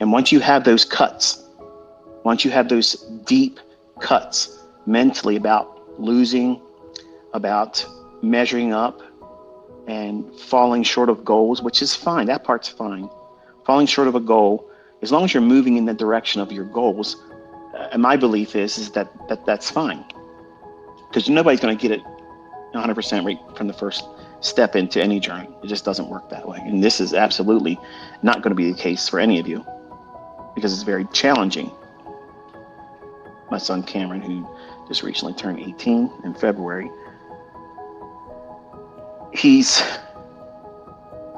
And once you have those cuts, once you have those deep cuts mentally about losing, about measuring up and falling short of goals, which is fine, that part's fine. Falling short of a goal, as long as you're moving in the direction of your goals, and my belief is that that's fine. Because nobody's going to get it 100% right from the first step into any journey. It just doesn't work that way. And this is absolutely not going to be the case for any of you, because it's very challenging. My son Cameron, who just recently turned 18 in February, he's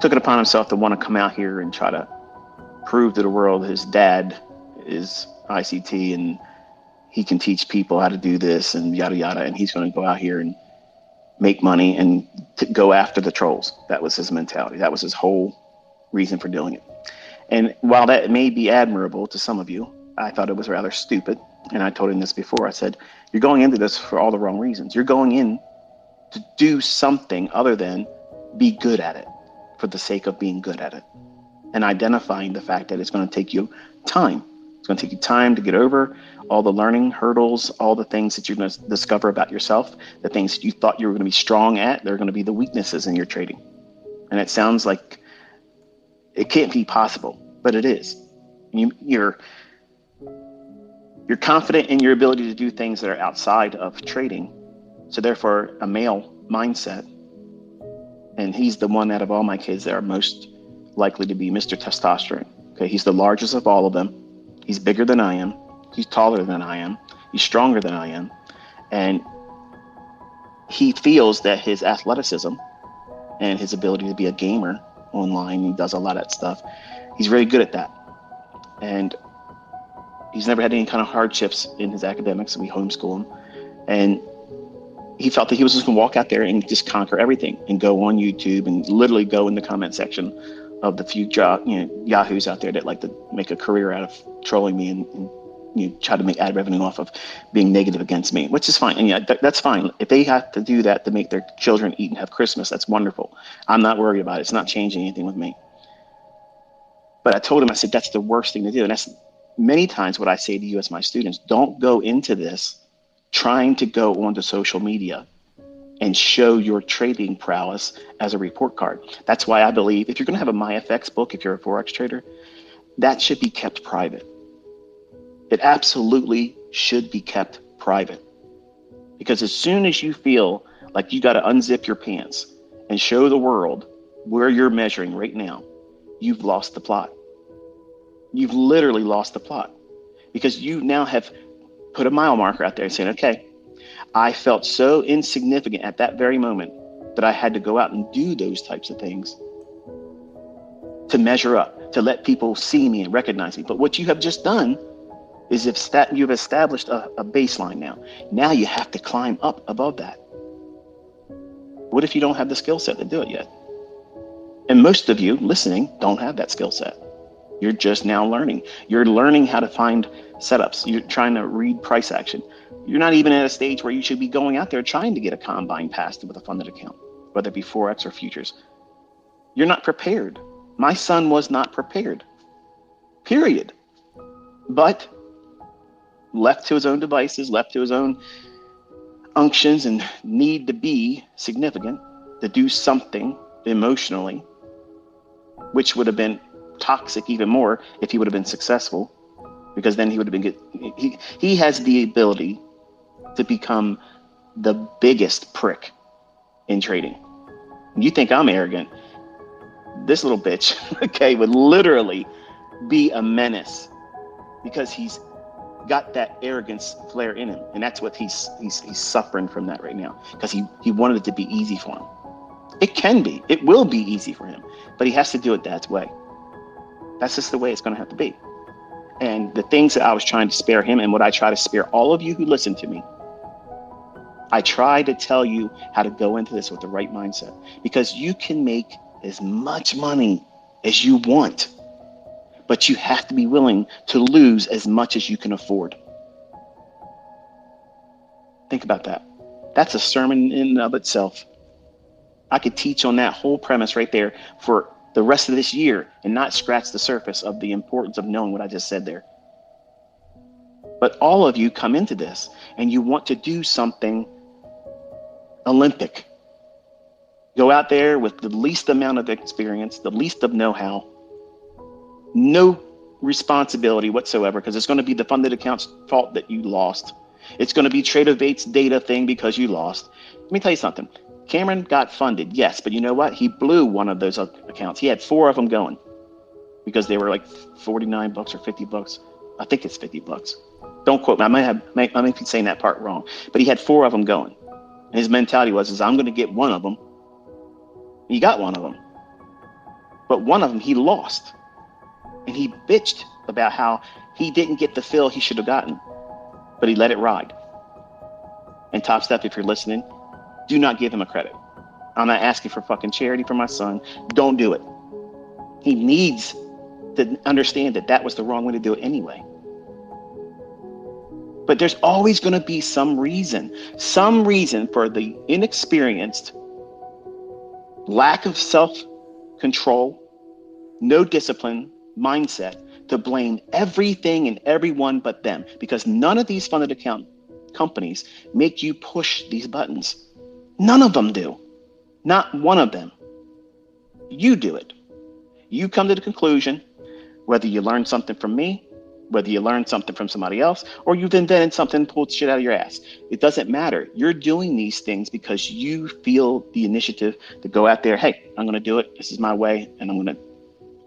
took it upon himself to want to come out here and try to prove to the world his dad is ICT and he can teach people how to do this and yada yada, and he's going to go out here and make money and go after the trolls. That was his mentality. That was his whole reason for doing it. And while that may be admirable to some of you, I thought it was rather stupid. And I told him this before. I said, you're going into this for all the wrong reasons. You're going in to do something other than be good at it for the sake of being good at it, and identifying the fact that it's going to take you time. It's going to take you time to get over all the learning hurdles, all the things that you're going to discover about yourself, the things that you thought you were going to be strong at. They're going to be the weaknesses in your trading. And it sounds like it can't be possible, but it is. You're confident in your ability to do things that are outside of trading. So therefore, a male mindset, and he's the one out of all my kids that are most likely to be Mr. Testosterone. Okay, he's the largest of all of them. He's bigger than I am. He's taller than I am. He's stronger than I am. And he feels that his athleticism and his ability to be a gamer online, he does a lot of that stuff, he's very good at that. And he's never had any kind of hardships in his academics, and we homeschool him. And he felt that he was just going to walk out there and just conquer everything and go on YouTube and literally go in the comment section of the few yahoos out there that like to make a career out of trolling me and try to make ad revenue off of being negative against me, which is fine. And that's fine. If they have to do that to make their children eat and have Christmas, that's wonderful. I'm not worried about it. It's not changing anything with me. But I told him, I said, that's the worst thing to do. And that's many times what I say to you as my students: don't go into this trying to go onto social media and show your trading prowess as a report card. That's why I believe if you're going to have a MyFX book, if you're a Forex trader, that should be kept private. It absolutely should be kept private. Because as soon as you feel like you got to unzip your pants and show the world where you're measuring right now, you've lost the plot. You've literally lost the plot, because you now have put a mile marker out there saying, okay, I felt so insignificant at that very moment that I had to go out and do those types of things to measure up, to let people see me and recognize me. But what you have just done is you've established a baseline now. Now you have to climb up above that. What if you don't have the skill set to do it yet? And most of you listening don't have that skill set. You're just now learning. You're learning how to find setups. You're trying to read price action. You're not even at a stage where you should be going out there trying to get a combine passed with a funded account, whether it be Forex or futures. You're not prepared. My son was not prepared, period. But left to his own devices, left to his own unctions and need to be significant, to do something emotionally, which would have been toxic even more if he would have been successful, because then he would have been he has the ability to become the biggest prick in trading. You think I'm arrogant? This little bitch, okay, would literally be a menace, because he's got that arrogance flare in him, and that's what he's suffering from that right now, because he wanted it to be easy for him. It will be easy for him, but he has to do it that way. That's just the way it's going to have to be. And the things that I was trying to spare him, and what I try to spare all of you who listen to me, I try to tell you how to go into this with the right mindset, because you can make as much money as you want, but you have to be willing to lose as much as you can afford. Think about that. That's a sermon in and of itself. I could teach on that whole premise right there for the rest of this year and not scratch the surface of the importance of knowing what I just said there. But all of you come into this and you want to do something Olympic. Go out there with the least amount of experience, the least of know-how, no responsibility whatsoever, because it's going to be the funded account's fault that you lost. It's going to be Trader Bait's data thing because you lost. Let me tell you something. Cameron got funded, yes, but you know what? He blew one of those accounts. He had 4 of them going because they were like $49 or $50. I think it's $50. Don't quote me. I might be saying that part wrong, but he had 4 of them going. And his mentality was, I'm going to get one of them. He got one of them, but one of them he lost. And he bitched about how he didn't get the fill he should have gotten, but he let it ride. And Top Step, if you're listening, do not give him a credit. I'm not asking for fucking charity for my son. Don't do it. He needs to understand that that was the wrong way to do it anyway. But there's always going to be some reason for the inexperienced, lack of self-control, no discipline mindset to blame everything and everyone but them, because none of these funded account companies make you push these buttons. None of them do. Not one of them. You do it. You come to the conclusion, whether you learn something from me, whether you learn something from somebody else, or you've invented something and pulled shit out of your ass. It doesn't matter. You're doing these things because you feel the initiative to go out there. Hey, I'm going to do it. This is my way, and I'm going to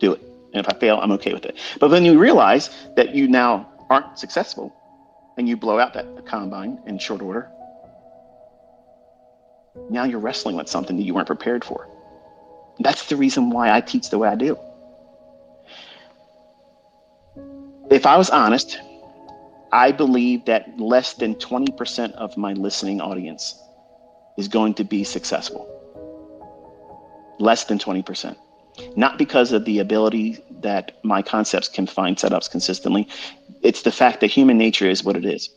do it. And if I fail, I'm okay with it. But when you realize that you now aren't successful and you blow out that combine in short order, now you're wrestling with something that you weren't prepared for. That's the reason why I teach the way I do. If I was honest, I believe that less than 20% of my listening audience is going to be successful. Less than 20%. Not because of the ability that my concepts can find setups consistently. It's the fact that human nature is what it is.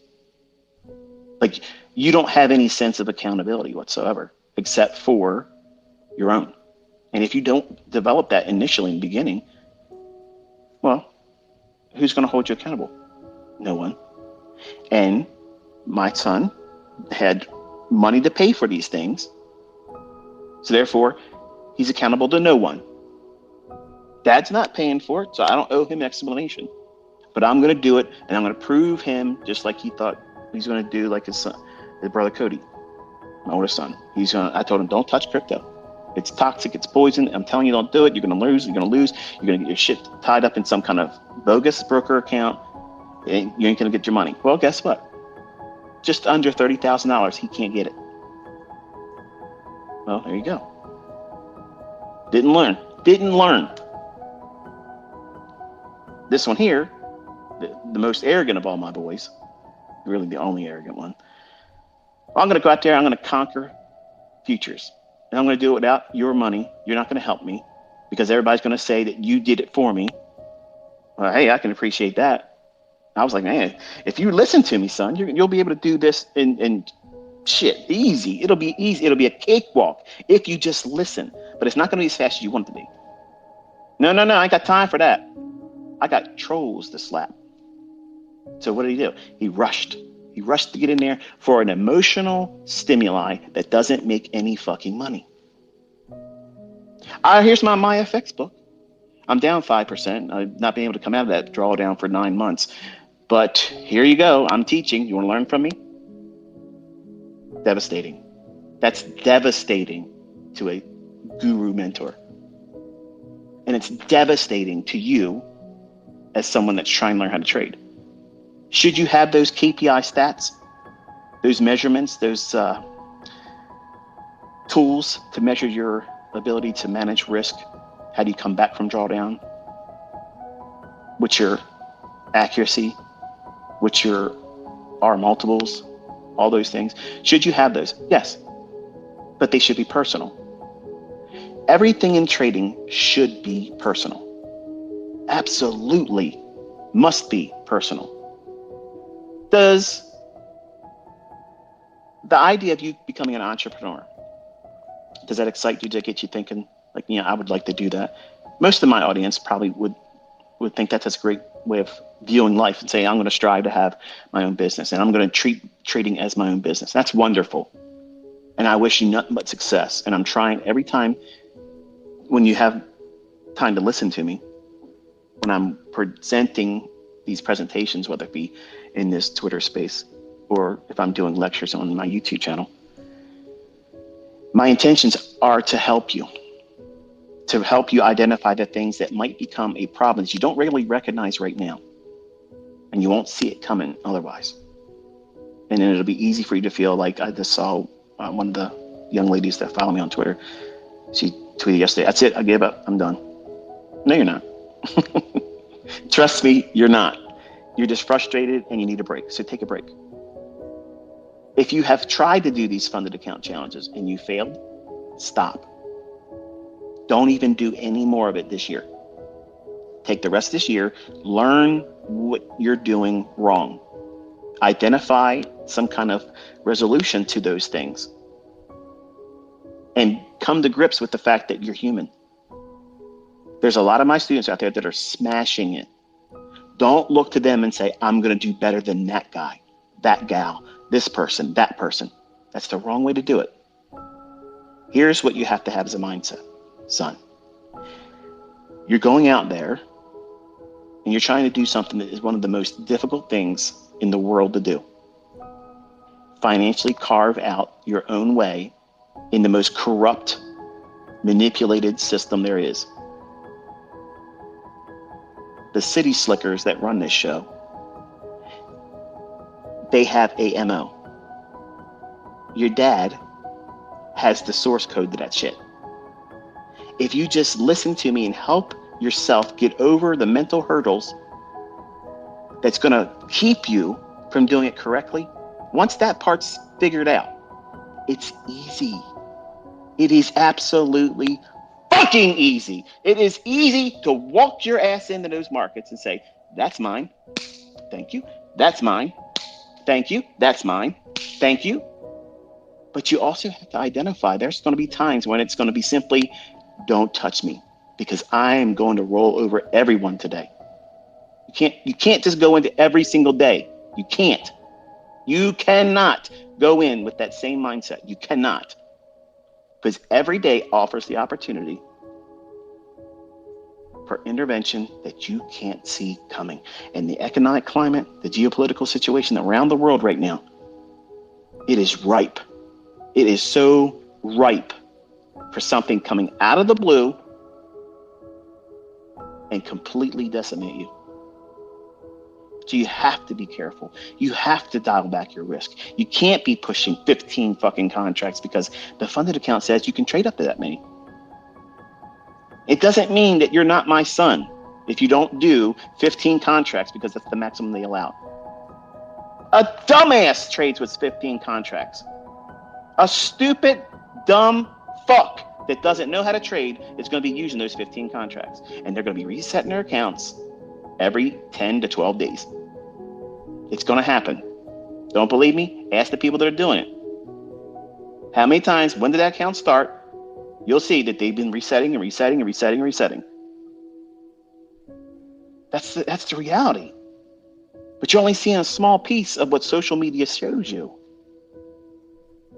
Like, you don't have any sense of accountability whatsoever, except for your own. And if you don't develop that initially in the beginning, well, who's going to hold you accountable? No one. And my son had money to pay for these things. So therefore, he's accountable to no one. Dad's not paying for it, so I don't owe him an explanation. But I'm going to do it, and I'm going to prove him just like he thought he's going to do, like his son, his brother Cody, my oldest son. I told him, don't touch crypto. It's toxic. It's poison. I'm telling you, don't do it. You're going to lose. You're going to lose. You're going to get your shit tied up in some kind of bogus broker account. And you ain't going to get your money. Well, guess what? Just under $30,000, he can't get it. Well, there you go. Didn't learn. This one here, the most arrogant of all my boys, really the only arrogant one. I'm going to go out there. I'm going to conquer futures. And I'm going to do it without your money. You're not going to help me because everybody's going to say that you did it for me. Well, hey, I can appreciate that. I was like, man, if you listen to me, son, you'll be able to do this in shit easy. It'll be easy. It'll be a cakewalk if you just listen. But it's not going to be as fast as you want it to be. No, I ain't got time for that. I got trolls to slap. So what did he do? He rushed. He rushed to get in there for an emotional stimuli that doesn't make any fucking money. Here's my MyFX book. I'm down 5%. I've not been able to come out of that drawdown for 9 months. But here you go. I'm teaching. You want to learn from me? Devastating. That's devastating to a guru mentor. And it's devastating to you as someone that's trying to learn how to trade. Should you have those KPI stats, those measurements, those tools to measure your ability to manage risk? How do you come back from drawdown? What's your accuracy? What's your R multiples? All those things. Should you have those? Yes, but they should be personal. Everything in trading should be personal. Absolutely must be personal. Does the idea of you becoming an entrepreneur, does that excite you? Does that get you thinking, like, I would like to do that? most of my audience probably would think that's a great way of viewing life and say, I'm going to strive to have my own business and I'm going to treat trading as my own business. That's wonderful. And I wish you nothing but success. And I'm trying every time when you have time to listen to me, when I'm presenting these presentations, whether it be in this Twitter space or if I'm doing lectures on my YouTube channel, my intentions are to help you identify the things that might become a problem that you don't really recognize right now. And you won't see it coming otherwise. And then it'll be easy for you to feel like I just saw one of the young ladies that follow me on Twitter. She tweeted yesterday, that's it, I gave up, I'm done. No, you're not. Trust me, you're not. You're just frustrated and you need a break. So take a break. If you have tried to do these funded account challenges and you failed, stop. Don't even do any more of it this year. Take the rest of this year, learn what you're doing wrong. Identify some kind of resolution to those things. And come to grips with the fact that you're human. There's a lot of my students out there that are smashing it. Don't look to them and say, I'm going to do better than that guy, that gal, this person, that person. That's the wrong way to do it. Here's what you have to have as a mindset, son. You're going out there and you're trying to do something that is one of the most difficult things in the world to do. Financially carve out your own way in the most corrupt, manipulated system there is. The city slickers that run this show, they have a MO. Your dad has the source code to that shit. If you just listen to me and help yourself get over the mental hurdles that's going to keep you from doing it correctly, once that part's figured out, it's easy. It is absolutely fucking easy. It is easy to walk your ass into those markets and say, that's mine. Thank you. That's mine. Thank you. That's mine. Thank you. But you also have to identify there's going to be times when it's going to be simply, don't touch me because I am going to roll over everyone today. You can't just go into every single day. You can't. You cannot go in with that same mindset. You cannot. Because every day offers the opportunity for intervention that you can't see coming. And the economic climate, the geopolitical situation around the world right now, it is ripe. It is so ripe for something coming out of the blue and completely decimate you. So you have to be careful. You have to dial back your risk. You can't be pushing 15 fucking contracts because the funded account says you can trade up to that many. It doesn't mean that you're not my son if you don't do 15 contracts because that's the maximum they allow. A dumbass trades with 15 contracts. A stupid, dumb fuck that doesn't know how to trade is going to be using those 15 contracts. And they're going to be resetting their accounts every 10 to 12 days. It's going to happen. Don't believe me? Ask the people that are doing it. How many times, when did that account start? You'll see that they've been resetting and resetting and resetting and resetting. That's the reality. But you're only seeing a small piece of what social media shows you.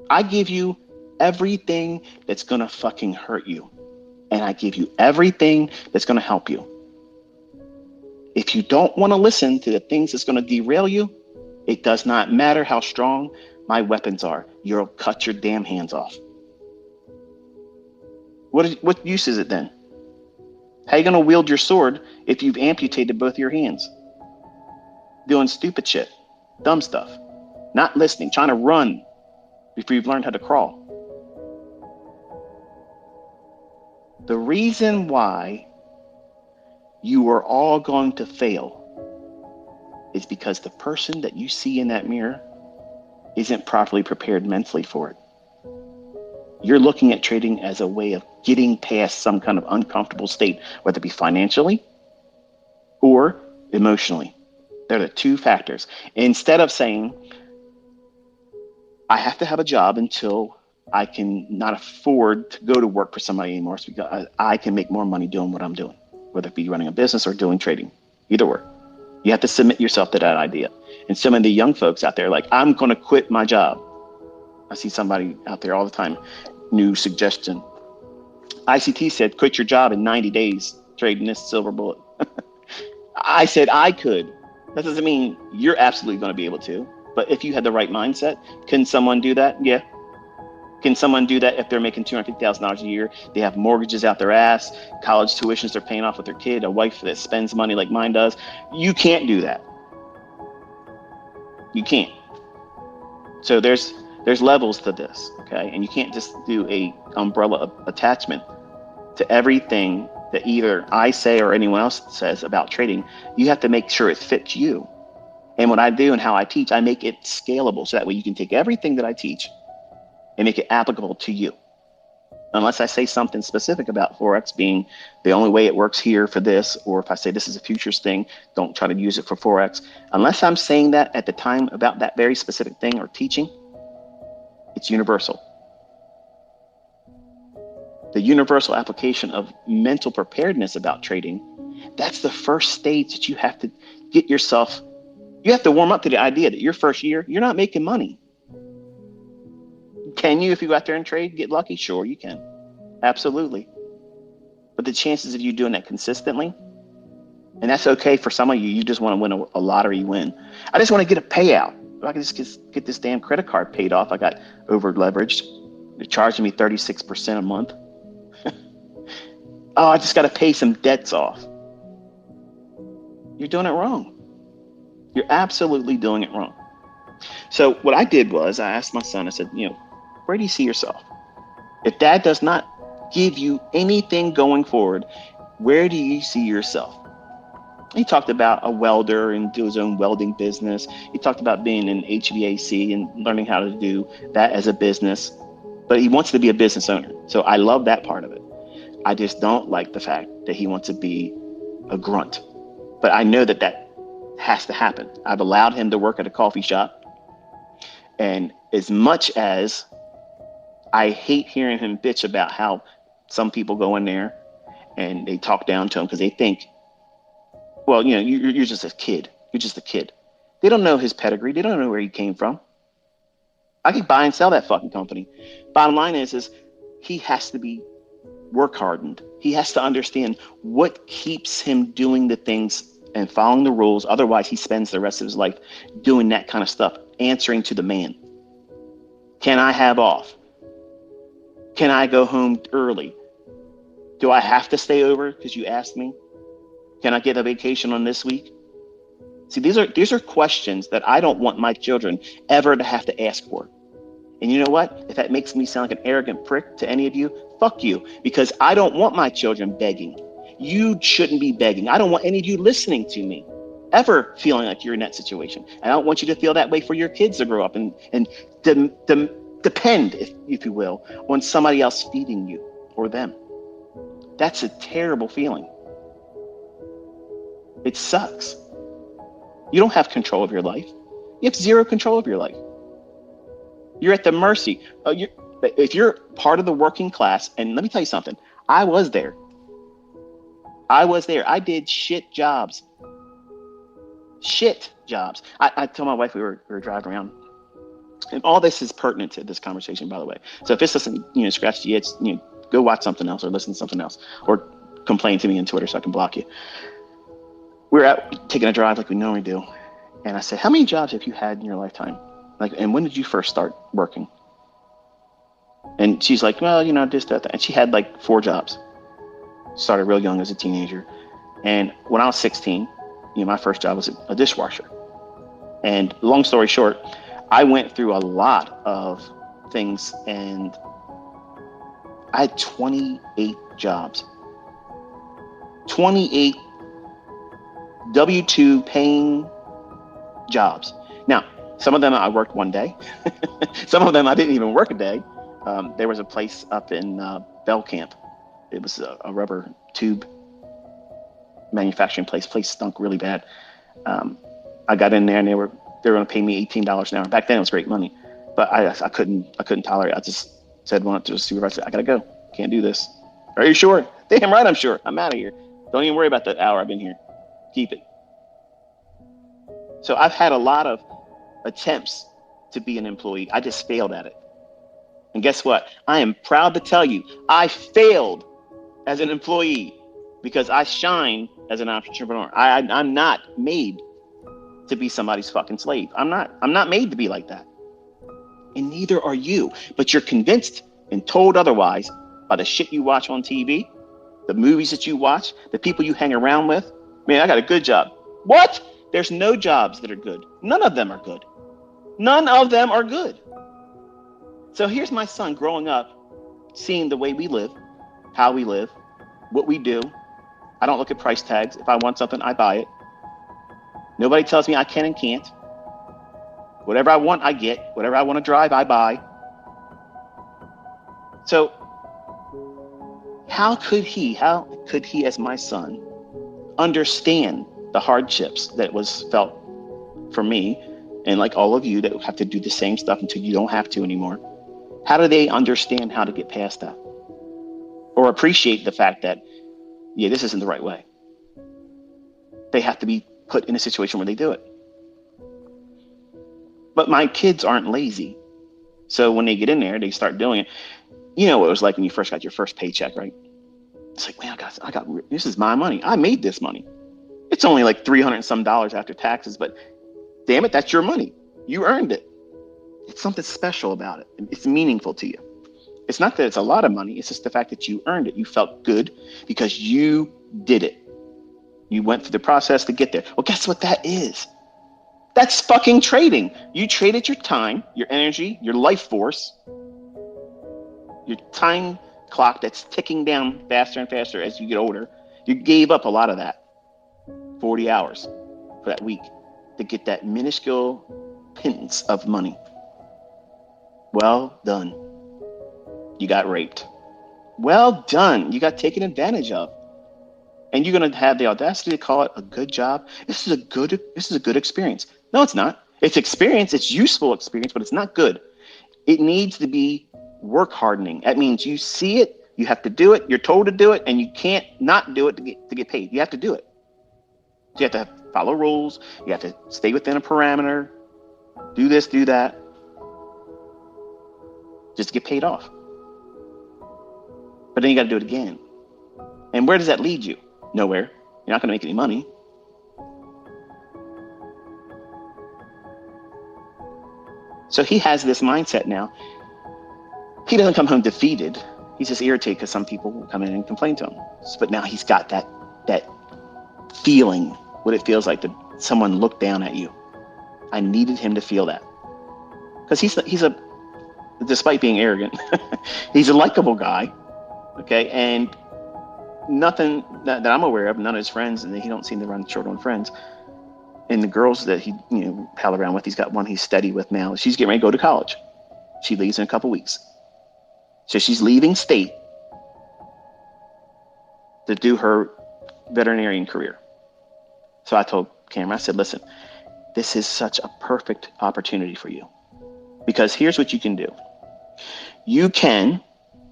I give you everything that's going to fucking hurt you. And I give you everything that's going to help you. If you don't want to listen to the things that's going to derail you, it does not matter how strong my weapons are. You'll cut your damn hands off. What use is it then? How are you going to wield your sword if you've amputated both your hands? Doing stupid shit, dumb stuff, not listening, trying to run before you've learned how to crawl. The reason why you are all going to fail is because the person that you see in that mirror isn't properly prepared mentally for it. You're looking at trading as a way of getting past some kind of uncomfortable state, whether it be financially or emotionally. They're the two factors. Instead of saying, I have to have a job until I can not afford to go to work for somebody anymore because I can make more money doing what I'm doing, whether it be running a business or doing trading, either or. You have to submit yourself to that idea. And some of the young folks out there, like, I'm going to quit my job. I see somebody out there all the time, new suggestion. ICT said, quit your job in 90 days trading this silver bullet. I said I could. That doesn't mean you're absolutely going to be able to. But if you had the right mindset, can someone do that? Yeah. Can someone do that if they're making $250,000 a year? They have mortgages out their ass, college tuitions they're paying off with their kid, a wife that spends money like mine does. You can't do that. You can't. So there's levels to this, okay? And you can't just do a umbrella attachment to everything that either I say or anyone else says about trading. You have to make sure it fits you. And what I do and how I teach, I make it scalable so that way you can take everything that I teach and make it applicable to you. Unless I say something specific about Forex being the only way it works here for this, or if I say this is a futures thing, don't try to use it for Forex. Unless I'm saying that at the time about that very specific thing or teaching, it's universal. The universal application of mental preparedness about trading, that's the first stage that you have to get yourself, you have to warm up to the idea that your first year, you're not making money. Can you, if you go out there and trade, get lucky? Sure, you can. Absolutely. But the chances of you doing that consistently, and that's okay for some of you, you just want to win a lottery win. I just want to get a payout. If I can just get this damn credit card paid off, I got over leveraged. They're charging me 36% a month. Oh, I just got to pay some debts off. You're doing it wrong. You're absolutely doing it wrong. So what I did was I asked my son, I said, where do you see yourself? If dad does not give you anything going forward, where do you see yourself? He talked about a welder and do his own welding business. He talked about being in HVAC and learning how to do that as a business. But he wants to be a business owner. So I love that part of it. I just don't like the fact that he wants to be a grunt. But I know that that has to happen. I've allowed him to work at a coffee shop. And as much as I hate hearing him bitch about how some people go in there and they talk down to him because they think, well, you're just a kid. You're just a kid. They don't know his pedigree. They don't know where he came from. I could buy and sell that fucking company. Bottom line is he has to be work hardened. He has to understand what keeps him doing the things and following the rules. Otherwise, he spends the rest of his life doing that kind of stuff, answering to the man. Can I have off? Can I go home early? Do I have to stay over because you asked me? Can I get a vacation on this week? See, these are questions that I don't want my children ever to have to ask for. And you know what? If that makes me sound like an arrogant prick to any of you, fuck you, because I don't want my children begging. You shouldn't be begging. I don't want any of you listening to me ever feeling like you're in that situation. I don't want you to feel that way for your kids to grow up and depend, if you will, on somebody else feeding you or them. That's a terrible feeling. It sucks. You don't have control of your life. You have zero control of your life. You're at the mercy. If you're part of the working class, and let me tell you something, I was there. I did shit jobs. I told my wife we were driving around, and all this is pertinent to this conversation, by the way. So if this doesn't, scratch the itch, go watch something else or listen to something else, or complain to me on Twitter so I can block you. We're out taking a drive like we normally do, and I said, "How many jobs have you had in your lifetime? And when did you first start working?" And she's like, "Well, this, that." And she had 4 jobs. Started real young as a teenager, and when I was 16, my first job was a dishwasher. And long story short, I went through a lot of things, and I had 28 jobs. 28 W-2 paying jobs. Now, some of them I worked one day. Some of them I didn't even work a day. There was a place up in Bell Camp. It was a rubber tube manufacturing place. Place stunk really bad. I got in there and they were going to pay me $18 an hour. Back then it was great money, but I couldn't tolerate it. Said one to the supervisor, I gotta go. Can't do this. Are you sure? Damn right I'm sure. I'm out of here. Don't even worry about the hour I've been here. Keep it. So I've had a lot of attempts to be an employee. I just failed at it. And guess what? I am proud to tell you, I failed as an employee because I shine as an entrepreneur. I'm not made to be somebody's fucking slave. I'm not made to be like that. And neither are you. But you're convinced and told otherwise by the shit you watch on TV, the movies that you watch, the people you hang around with. Man, I got a good job. What? There's no jobs that are good. None of them are good. None of them are good. So here's my son growing up, seeing the way we live, how we live, what we do. I don't look at price tags. If I want something, I buy it. Nobody tells me I can and can't. Whatever I want, I get. Whatever I want to drive, I buy. So how could he as my son understand the hardships that was felt for me and like all of you that have to do the same stuff until you don't have to anymore? How do they understand how to get past that? Or appreciate the fact that, yeah, this isn't the right way. They have to be put in a situation where they do it. But my kids aren't lazy. So when they get in there, they start doing it. You know what it was like when you first got your first paycheck, right? It's like, man, I got this is my money. I made this money. It's only like $300 and some after taxes, but damn it, that's your money. You earned it. It's something special about it. It's meaningful to you. It's not that it's a lot of money. It's just the fact that you earned it. You felt good because you did it. You went through the process to get there. Well, guess what that is? That's fucking trading. You traded your time, your energy, your life force, your time clock that's ticking down faster and faster as you get older. You gave up a lot of that, 40 hours for that week to get that minuscule pittance of money. Well done. You got raped. Well done. You got taken advantage of. And you're going to have the audacity to call it a good job. This is a good experience. No, it's not. It's experience. It's useful experience, but it's not good. It needs to be work hardening. That means you see it, you have to do it, you're told to do it, and you can't not do it to get paid. You have to do it. So you have to follow rules. You have to stay within a parameter. Do this, do that. Just to get paid off. But then you got to do it again. And where does that lead you? Nowhere. You're not going to make any money. So he has this mindset now. He doesn't come home defeated. He's just irritated because some people will come in and complain to him. But now he's got that feeling, what it feels like to someone look down at you. I needed him to feel that. Because he's a, despite being arrogant, he's a likable guy. Okay, and nothing that I'm aware of, none of his friends, and he don't seem to run short on friends. And the girls that he pal around with, he's got one he's steady with now. She's getting ready to go to college. She leaves in a couple weeks. So she's leaving state to do her veterinarian career. So I told Cameron, I said, listen, this is such a perfect opportunity for you. Because here's what you can do. You can,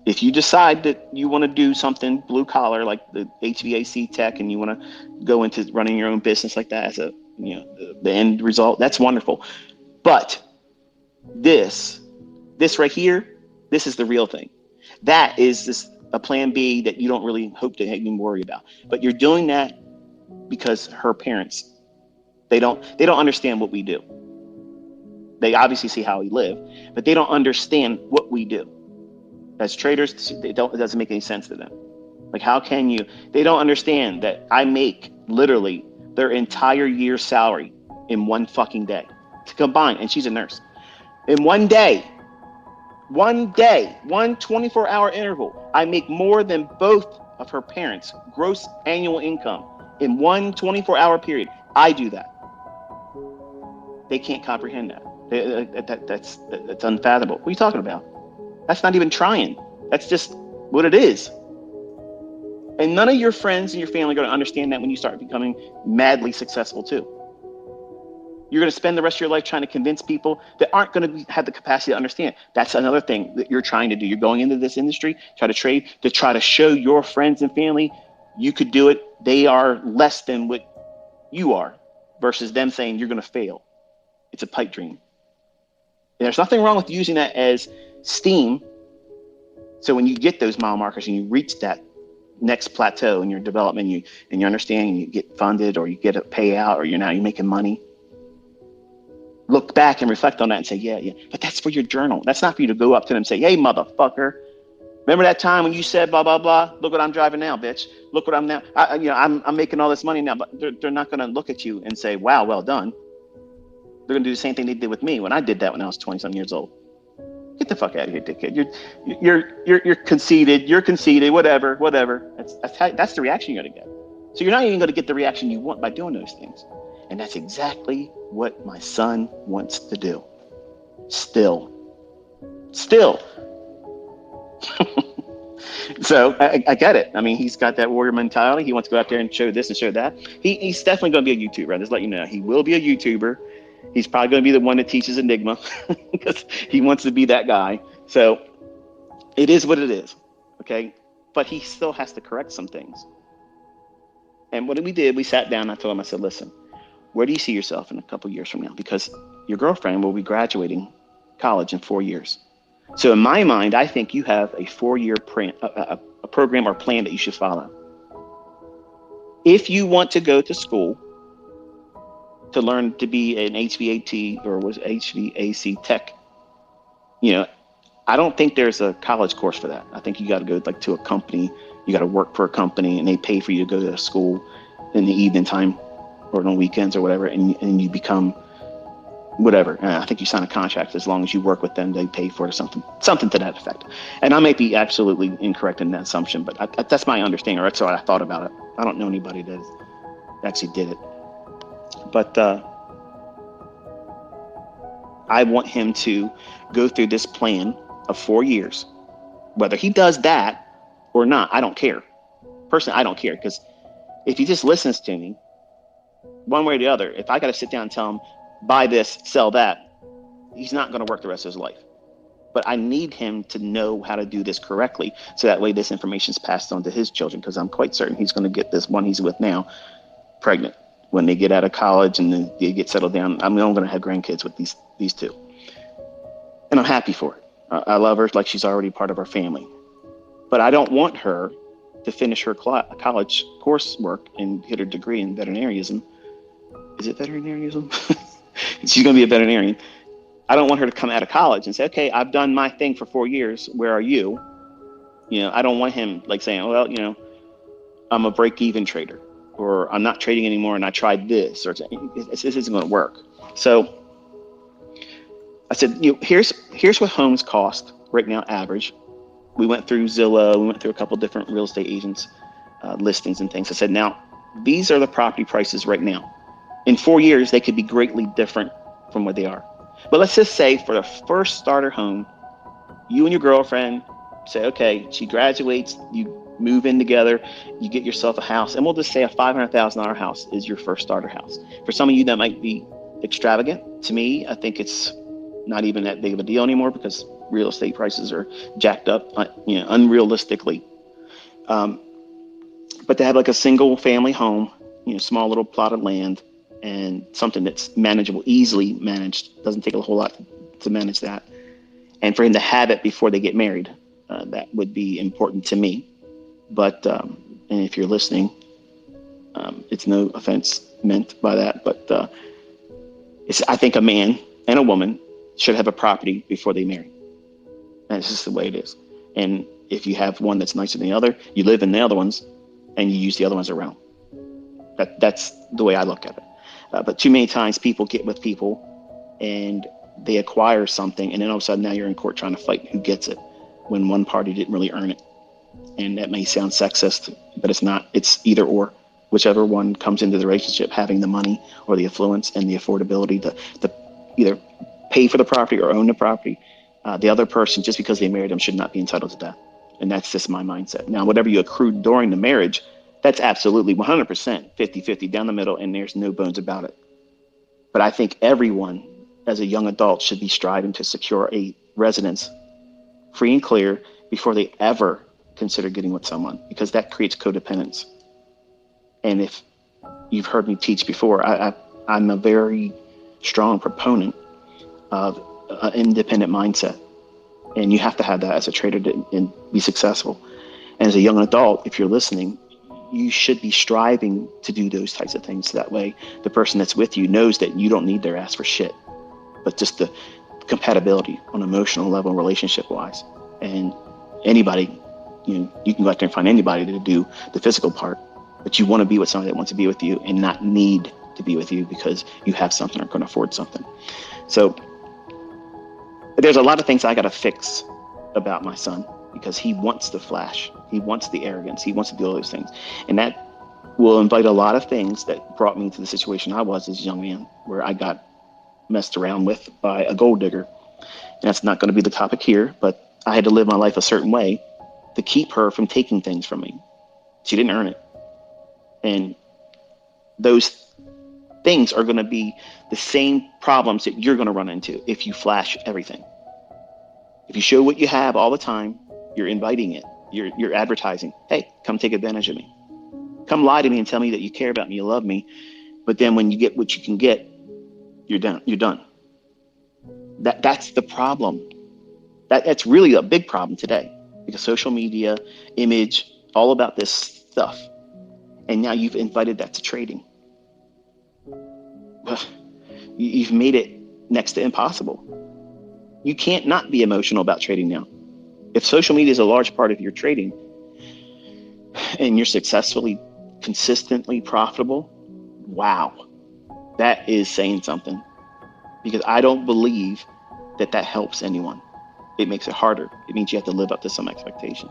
if you decide that you want to do something blue collar like the HVAC tech and you want to go into running your own business like that as a the end result, that's wonderful. But this right here, this is the real thing. That is just a plan B that you don't really hope to even worry about. But you're doing that because her parents, they don't understand what we do. They obviously see how we live, but they don't understand what we do. As traders, it doesn't make any sense to them. Like, how can you? They don't understand that I make literally their entire year's salary in one fucking day to combine. And she's a nurse. In one day, one 24-hour interval, I make more than both of her parents' gross annual income in one 24-hour period. I do that. They can't comprehend that. That's unfathomable. What are you talking about? That's not even trying. That's just what it is. And none of your friends and your family are going to understand that when you start becoming madly successful too. You're going to spend the rest of your life trying to convince people that aren't going to have the capacity to understand. That's another thing that you're trying to do. You're going into this industry, try to trade, to try to show your friends and family you could do it. They are less than what you are, versus them saying you're going to fail. It's a pipe dream. And there's nothing wrong with using that as steam. So when you get those mile markers and you reach that next plateau in your development, and you understand, you get funded, or you get a payout, or you're making money, look back and reflect on that and say, yeah. But that's for your journal. That's not for you to go up to them and say, hey, motherfucker, remember that time when you said blah, blah, blah? Look what I'm driving now, bitch. Look what I'm now. I'm making all this money now. But they're not going to look at you and say, wow, well done. They're going to do the same thing they did with me when I did that when I was 20-some years old. Get the fuck out of here, dickhead. You're conceited. You're conceited. Whatever. That's the reaction you're going to get. So you're not even going to get the reaction you want by doing those things. And that's exactly what my son wants to do. Still. So I get it. I mean, he's got that warrior mentality. He wants to go out there and show this and show that. He's definitely going to be a YouTuber. I'll just let you know. He will be a YouTuber. He's probably going to be the one that teaches Enigma because he wants to be that guy. So it is what it is. Okay. But he still has to correct some things. And what we did, we sat down and I told him, I said, listen, where do you see yourself in a couple of years from now? Because your girlfriend will be graduating college in 4 years. So in my mind, I think you have a 4-year a program or plan that you should follow. If you want to go to school to learn to be an HVAC or was HVAC tech, I don't think there's a college course for that. I think you got to go like to a company. You got to work for a company and they pay for you to go to school in the evening time or on weekends or whatever, and you become whatever. I think you sign a contract. As long as you work with them, they pay for it or something to that effect. And I may be absolutely incorrect in that assumption, but that's my understanding, or that's what I thought about it. I don't know anybody that actually did it. But I want him to go through this plan of 4 years. Whether he does that or not, I don't care. Personally, I don't care, because if he just listens to me, one way or the other, if I got to sit down and tell him, buy this, sell that, he's not going to work the rest of his life. But I need him to know how to do this correctly, so that way this information is passed on to his children, because I'm quite certain he's going to get this one he's with now pregnant when they get out of college and then they get settled down. I'm going to have grandkids with these two. And I'm happy for it. I love her like she's already part of our family. But I don't want her to finish her college coursework and get her degree in veterinarianism. Is it veterinarianism? She's going to be a veterinarian. I don't want her to come out of college and say, okay, I've done my thing for 4 years. Where are you? I don't want him like saying, well, I'm a break-even trader, or I'm not trading anymore and I tried this, or this isn't going to work. So I said, here's what homes cost right now, average. We went through Zillow, we went through a couple different real estate agents listings and things. I said, now these are the property prices right now. In 4 years, they could be greatly different from what they are. But let's just say for the first starter home, you and your girlfriend say, okay, she graduates, you move in together, you get yourself a house, and we'll just say a $500,000 house is your first starter house. For some of you, that might be extravagant. To me, I think it's not even that big of a deal anymore, because real estate prices are jacked up, unrealistically. But to have like a single family home, small little plot of land, and something that's manageable, easily managed, doesn't take a whole lot to manage that. And for him to have it before they get married, that would be important to me. But, and if you're listening, it's no offense meant by that, but I think a man and a woman should have a property before they marry. And it's just the way it is. And if you have one that's nicer than the other, you live in the other ones and you use the other ones around. That's the way I look at it. But too many times people get with people and they acquire something, and then all of a sudden now you're in court trying to fight who gets it, when one party didn't really earn it. And that may sound sexist, but it's not. It's either or. Whichever one comes into the relationship having the money or the affluence and the affordability to either pay for the property or own the property, the other person, just because they married them, should not be entitled to that. And that's just my mindset. Now, whatever you accrued during the marriage, that's absolutely 100% 50-50 down the middle, and there's no bones about it. But I think everyone as a young adult should be striving to secure a residence free and clear before they ever consider getting with someone, because that creates codependence. And if you've heard me teach before, I'm a very strong proponent of an independent mindset. And you have to have that as a trader and be successful. And as a young adult, if you're listening, you should be striving to do those types of things. So that way, the person that's with you knows that you don't need their ass for shit, but just the compatibility on an emotional level, relationship wise. And anybody, you can go out there and find anybody to do the physical part, but you want to be with somebody that wants to be with you and not need to be with you because you have something or can afford something. So there's a lot of things I got to fix about my son, because he wants the flash, he wants the arrogance, he wants to do all those things. And that will invite a lot of things that brought me to the situation I was as a young man, where I got messed around with by a gold digger. And that's not going to be the topic here, but I had to live my life a certain way to keep her from taking things from me. She didn't earn it. And those things are going to be the same problems that you're going to run into if you flash everything. If you show what you have all the time, you're inviting it. You're advertising. Hey, come take advantage of me. Come lie to me and tell me that you care about me, you love me. But then when you get what you can get, you're done. You're done. That's the problem. That's really a big problem today, because social media, image, all about this stuff. And now you've invited that to trading. You've made it next to impossible. You can't not be emotional about trading now. If social media is a large part of your trading and you're successfully, consistently profitable, wow, that is saying something. Because I don't believe that helps anyone. It makes it harder. It means you have to live up to some expectation.